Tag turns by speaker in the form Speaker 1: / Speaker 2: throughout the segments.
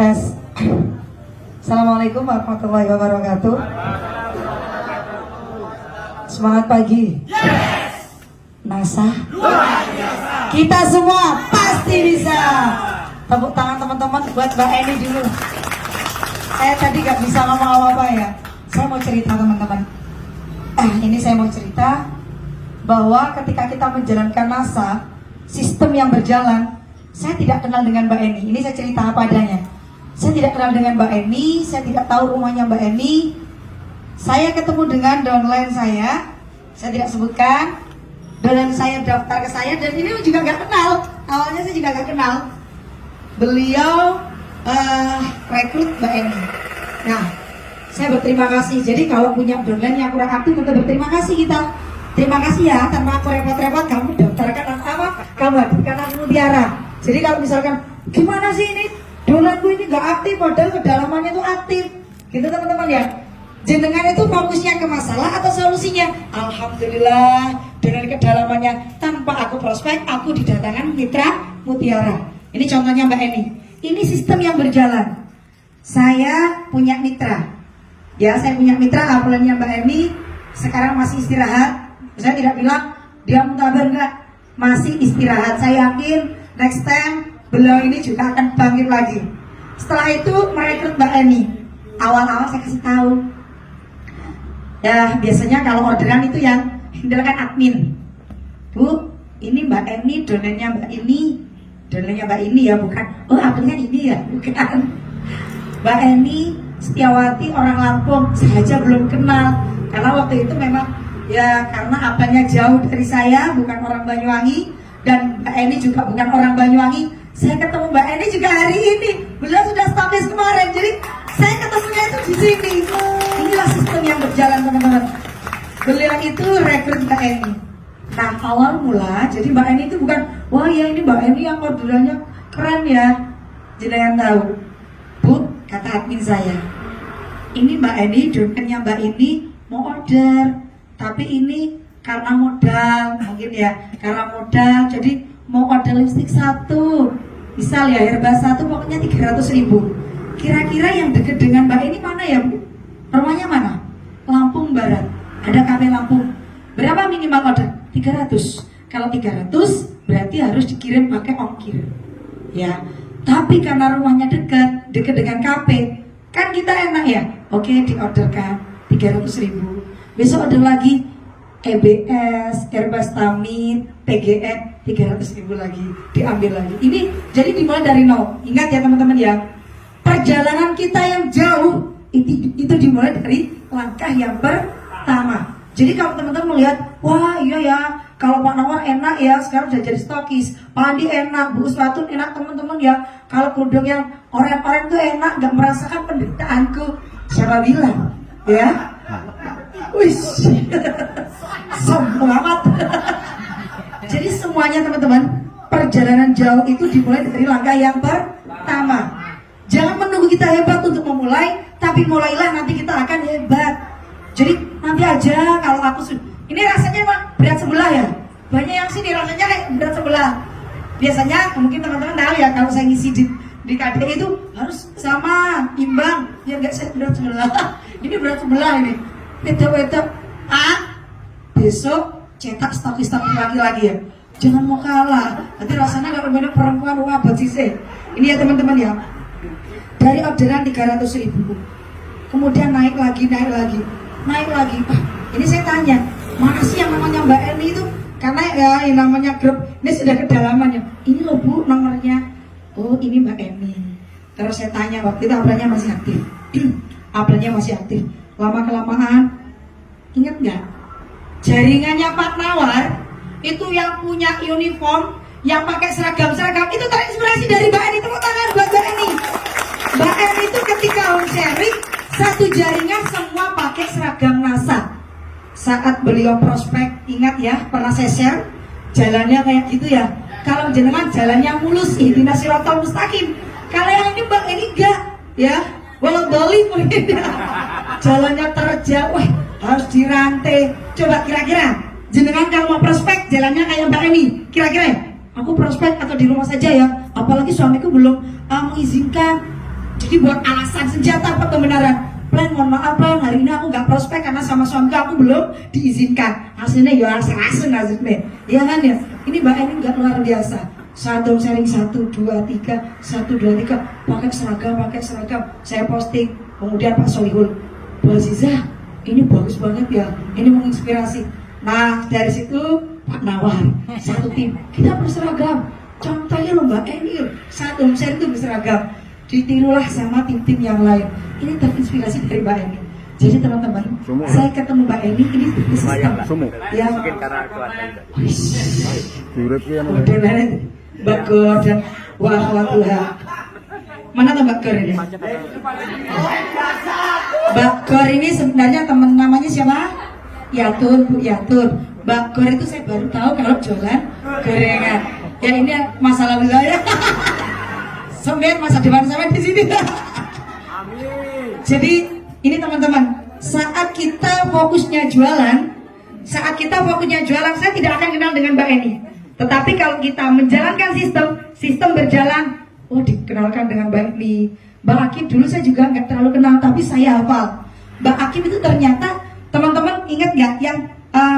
Speaker 1: Tes. Assalamualaikum warahmatullahi wabarakatuh. Semangat pagi. NASA. Kita semua pasti bisa. Tepuk tangan teman-teman buat Mbak Eni dulu. Saya tadi gak bisa ngomong apa-apa ya. Saya mau cerita teman-teman. Ini saya mau cerita bahwa ketika kita menjalankan NASA, sistem yang berjalan, saya tidak kenal dengan Mbak Eni. Ini saya cerita apa adanya. Saya tidak kenal dengan Mbak Eni, saya tidak tahu rumahnya Mbak Eni. Saya ketemu dengan downline saya tidak sebutkan. Downline saya daftar ke saya dan ini juga nggak kenal. Awalnya saya juga nggak kenal. Beliau rekrut Mbak Eni. Nah, saya berterima kasih. Jadi kalau punya downline yang kurang aktif, tentu berterima kasih kita. Terima kasih ya, tanpa aku repot-repot kamu daftarkan apa? Kamu hadirkan aku Mutiara. Jadi kalau misalkan gimana sih ini downlineku ini nggak aktif, padahal kedalamannya itu aktif, gitu teman-teman ya. Jenengan itu fokusnya ke masalah atau solusinya? Alhamdulillah, dengan kedalamannya tanpa aku prospek, aku didatangkan mitra Mutiara. Ini contohnya Mbak Eni. Ini sistem yang berjalan. Saya punya mitra, ya saya punya mitra. Apalagi Mbak Eni sekarang masih istirahat. Saya tidak bilang dia mutabar, enggak, masih istirahat. Saya yakin next time beliau ini juga akan bangkit lagi. Setelah itu merekrut Mbak Eni. Awal-awal saya kasih tahu. Ya biasanya kalau orderan itu yang handle admin. Bu, ini Mbak Eni, donennya Mbak ini, donennya Mbak ini ya, bukan. Oh adminnya ini ya, bukan. Mbak Eni Setiawati orang Lampung, saya aja belum kenal. Karena waktu itu memang ya karena apanya jauh dari saya, bukan orang Banyuwangi, dan Mbak Eni juga bukan orang Banyuwangi. Saya ketemu Mbak Eni juga hari ini. Beliau sudah stafis kemarin, jadi saya ketemunya itu di sini. Inilah sistem yang berjalan teman-teman. Beliau itu rekrut Mbak Eni. Nah awal mula, jadi Mbak Eni itu bukan, wah ya ini Mbak Eni yang orderannya keren ya. Jenengan tahu, Bu, kata admin saya, ini Mbak Eni, dosennya Mbak Eni mau order, tapi ini karena modal, mungkin ya, karena modal, jadi mau order lipstick 1, misal ya Herba 1 pokoknya 300.000. Kira-kira yang deket dengan Mbak Eni mana ya Bu? Rumahnya mana? Lampung Barat, ada kafe Lampung. Berapa minimal order? 300. Kalau 300 berarti harus dikirim pakai ongkir, ya. Tapi karena rumahnya dekat dengan kafe, kan kita enak ya. Oke, diorderkan 300.000. Besok ada lagi EBS, Herbastamine, PGN 300.000 lagi, diambil lagi. Ini jadi dimulai dari nol. Ingat ya teman-teman ya, perjalanan kita yang jauh itu dimulai dari langkah yang pertama. Jadi kalau teman-teman melihat, wah iya ya, kalau Pak Nawar enak ya, sekarang sudah jadi stokis. Pak Andi enak, Bu Uswatun enak teman-teman ya. Kalau kerudung yang orang-orang itu enak, gak merasakan penderitaanku. Siapa bilang? Ya, wish, sombong amat. Jadi semuanya teman-teman, perjalanan jauh itu dimulai dari langkah yang pertama. Jangan menunggu kita hebat untuk memulai, tapi mulailah nanti kita akan hebat. Jadi nanti aja kalau aku ini rasanya emang berat sebelah ya. Banyak yang sini rasanya kayak berat sebelah. Biasanya mungkin teman-teman tahu ya, kalau saya ngisi di KDI itu harus sama, imbang. Ya enggak, saya berat sebelah. Ini berat sebelah ini. Beda-beda. Besok cetak stokis-stokis lagi ya. Jangan mau kalah. Nanti rasanya kalau banyak perempuan wah sih. Ini ya teman-teman ya. Dari orderan 300.000, kemudian naik lagi. Ini saya tanya, mana sih yang namanya Mbak Eni itu? Karena ya yang namanya grup ini sudah kedalamannya. Ini loh Bu nomornya. Oh ini Mbak Eni. Terus saya tanya, waktu itu apelnya masih aktif. Apelnya masih aktif. Lama kelamaan, ingat nggak? Jaringannya Pak Nawar itu yang punya uniform, yang pakai seragam itu terinspirasi dari Mbak Eni. Tepuk tangan buat Mbak Eni. Mbak Eni itu ketika home sharing, satu jaringan semua pakai seragam NASA. Saat beliau prospek, ingat ya, pernah saya share jalannya kayak gitu ya. Kalau jenengan jalannya mulus, ihdinas siratal mustaqim. Kalau yang ini Mbak Eni enggak, ya. Walau Bali mungkin ya. Jalannya terjal, wah harus dirantai. Coba kira-kira jenengan kalau mau prospek jalannya kayak Mbak Eni, kira-kira aku prospek atau di rumah saja ya. Apalagi suamiku belum mengizinkan. Jadi buat alasan senjata apa pembenaran. Plan, mohon maaf plan, hari ini aku nggak prospek karena sama suamiku aku belum diizinkan. Hasilnya ya asing hasilnya, ya kan ya. Ini Mbak Eni nggak luar biasa. Satu sharing 1, 2, 3, 1, 2, 3 pakai seragam. Saya posting, kemudian Pak Solihul, Bu Aziza, ini bagus banget ya, ini menginspirasi. Nah dari situ Pak Nawar, satu tim, kita berseragam. Contohnya loh Mbak Eni, satu sharing itu berseragam. Ditirulah sama tim-tim yang lain. Ini terinspirasi dari Mbak Eni. Jadi teman-teman, saya ketemu Mbak Eni ini sistem yang
Speaker 2: mungkin karena
Speaker 1: udah Mbak Gor dan wah Tuhan. Mana tuh Mbak Gor ini? Mbak Gor ini sebenarnya teman namanya siapa? Yatun, Bu Yatun. Mbak Gor itu saya baru tahu kalau jualan gorengan. Ya ini masa lalu saya. Sampai masa depan saya di sini. Jadi ini teman-teman, saat kita fokusnya jualan, saya tidak akan kenal dengan Mbak Eni. Tetapi kalau kita menjalankan sistem berjalan, oh dikenalkan dengan Mbak Eni. Mbak Akim dulu saya juga nggak terlalu kenal, tapi saya hafal. Mbak Akim itu ternyata, teman-teman ingat nggak yang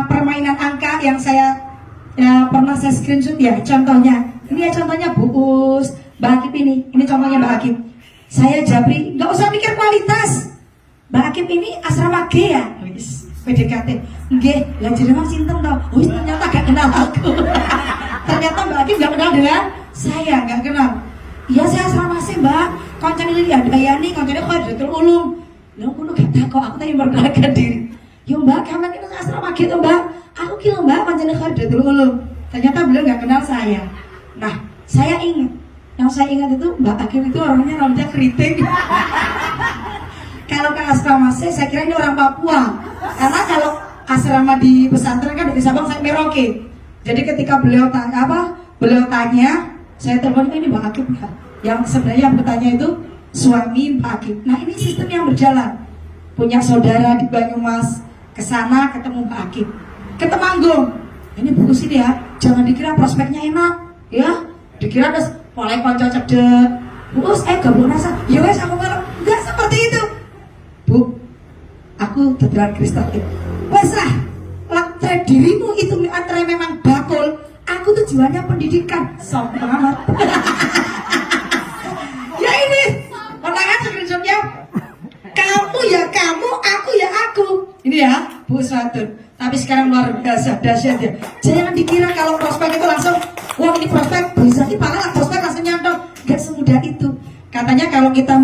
Speaker 1: permainan angka yang saya pernah saya screenshot ya, contohnya. Ini ya contohnya Bu Us, Mbak Akim ini contohnya Mbak Akim. Saya Jabri, nggak usah mikir kualitas. Mbak Akim ini asrama G ya, PDKT. Nggih, lah jenengan sinten to? Wis ternyata gak kenal aku. Ternyata Mbak Akim gak kenal dengan saya, gak kenal. Iya saya asrama C Mbak, koncone Lili Handayani, koncone Khadijatul Ulum. Lha ngono gak takok, aku tadi memperkenalkan diri. Yo Mbak, kapan kita asrama G to Mbak? Aku ki lho Mbak, koncone Khadijatul Ulum. Ternyata beliau gak kenal saya. Nah, saya ingat. Yang saya ingat itu Mbak Akim itu orangnya keriting. Kalau ke asrama saya kira ini orang Papua. Karena kalau asrama di pesantren kan dari Sabang sampai Merauke. Jadi ketika beliau tanya, saya telepon ini Mbak Akim ya. Yang sebenarnya yang bertanya itu suami Mbak Akim. Nah ini sistem yang berjalan. Punya saudara di Banyumas, ke sana ketemu Mbak Akim. Ke Temanggung. Ini bagus ini ya. Jangan dikira prospeknya enak, ya. Dikira terus mulai konco cedek. Bus, gabung rasa. Ya wes aku enggak seperti itu. Bu, aku teteran kristal itu. Wes lah, dirimu itu antara memang bakul. Aku tuh jiwanya pendidikan. Sombong amat. Ya ini, kontangan screenshotnya. Kamu ya kamu, aku ya aku. Ini ya, Bu Satun. Tapi sekarang luar biasa, dahsyat ya. Jangan dikira kalau prospek itu langsung, wah ini prospek bisa dipakai prospek langsung nyantol. Gak semudah itu. Katanya kalau kita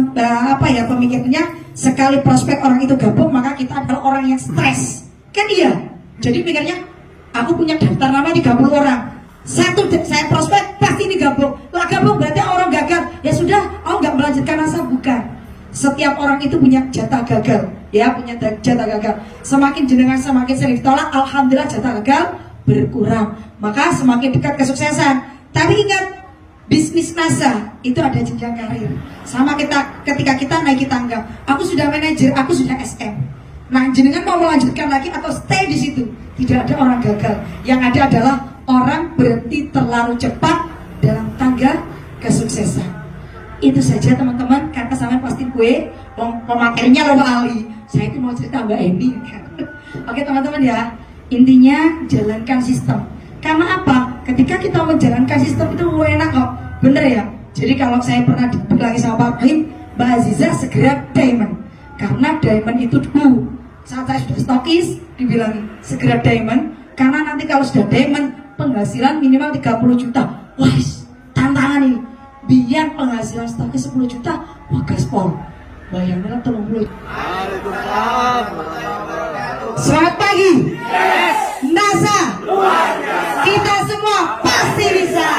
Speaker 1: pemikirannya sekali prospek orang itu gabung maka kita adalah orang yang stres. Kan iya. Jadi pikirnya aku punya daftar nama 30 orang. Satu saya prospek pasti ini gabung. Lah gabung berarti orang gagal. Ya sudah, nggak melanjutkan asa bukan. Setiap orang itu punya jatah gagal, ya punya jatah gagal. Semakin jenengan semakin sering ditolak, alhamdulillah jatah gagal berkurang. Maka semakin dekat kesuksesan. Tapi ingat, bisnis NASA itu ada jenjang karir. Sama ketika kita naik tangga. Aku sudah manajer, aku sudah SM. Nah, jenengan mau melanjutkan lagi atau stay di situ? Tidak ada orang gagal. Yang ada adalah orang berhenti terlalu cepat dalam tangga kesuksesan. Itu saja teman-teman, karena sampai pasti gue pematerinya loh Ali. Saya itu mau cerita Mbak Eni. Oke teman-teman ya, intinya jalankan sistem. Karena apa? Ketika kita menjalankan sistem itu enak kok, bener ya. Jadi kalau saya pernah dibilangin sama Pak Rahim, Mbak Aziza segera diamond. Karena diamond itu dulu. Saat saya sudah stokis, dibilangin segera diamond. Karena nanti kalau sudah diamond, penghasilan minimal 30 juta. Wah, tantangan ini. Biar penghasilan stoknya 10 juta, wah gaspol. Bayangkan 30. Selamat pagi. NASA. Kita semua pasti bisa.